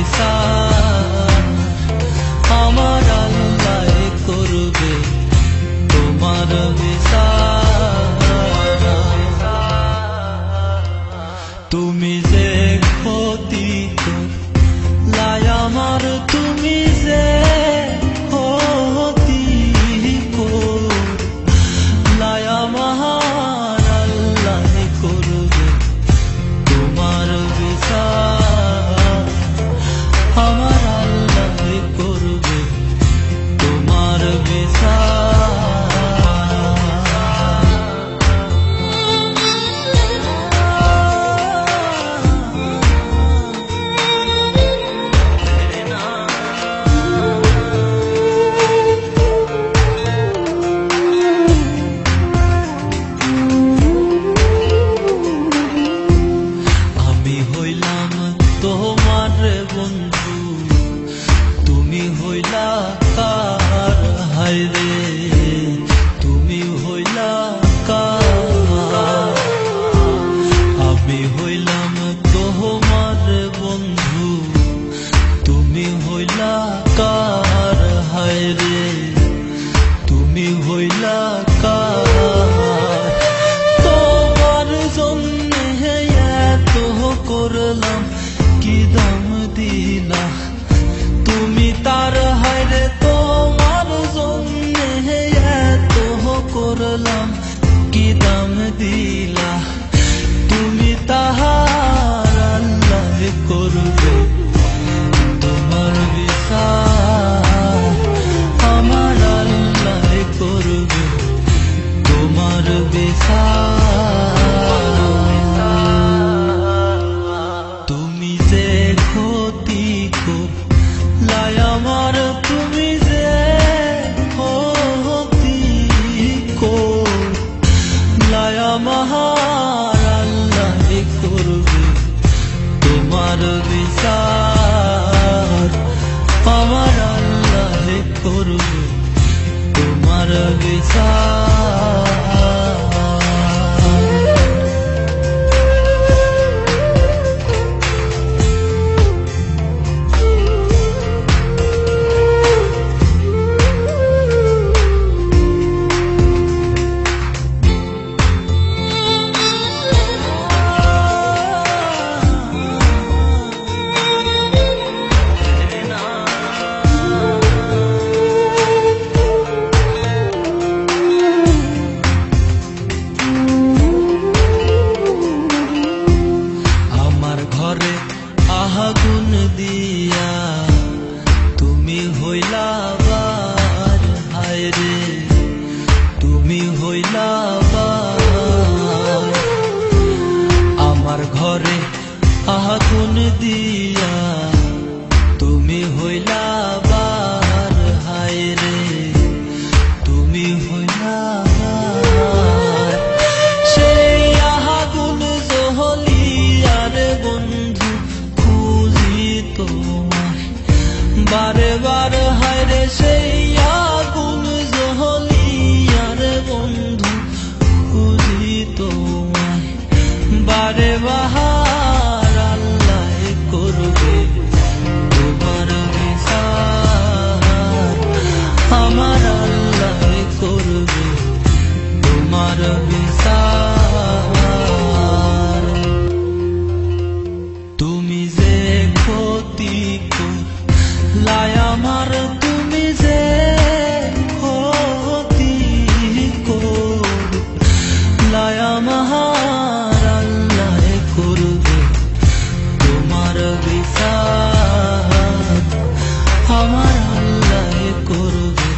বিচার আমার আল্লাহ করবে তোমার বিচার। তুমি যে ক্ষতি করলাই আমার, তুমি যে ক্ষতি করলাই আমার আল্লাহ করবে তোমার বিচার আমার আল্লাহ করবে তোমার বিচার। আমি হইলাম তোমার বন্ধু, তুমি হইলা কার হায়রে, তুমি হইলা কার। আমি হইলাম তোমার বন্ধু, তুমি হইলা কার হায়রে, তুমি হইলা কার। তোমার জন্যে এত করলাম কি দাম দিলা তুমি তার হায়রে, তোমার জন্যে এত করলাম কি দাম দিলা তুমি তাহার আল্লাহ করবে তোমার বিচার আমার আল্লাহ করবে তোমার বিচার। তুমি যে ক্ষতি করলাই আমার, তুমি যে ক্ষতি করলাই আমার আল্লাহ করবে তোমার বিচার আমার আল্লাহ করবে তোমার বিচার। আগুন দিয়া তুমি হইলা বার হায়রে, তুমি হইলা বার আমার ঘরে আগুন দিয়া তুমি হইলা বার হায়রে, তুমি হইলা বার। সেই আগুন জহলিয়ার বন্ধু তোমায় বারে বার হায়রে, সেই আগুন জহলিয়ার বন্ধু খুঁজি তোমায় বারে বাহার আল্লাহ করবে তোমার বিচার আমার আল্লাহ করবে তোমার বিচার। তুমি যে ক্ষতি করলাই আমার, তুমি যে ক্ষতি করলাই আমার আল্লাহ করবে তোমার বিচার আমার আল্লাহ করবে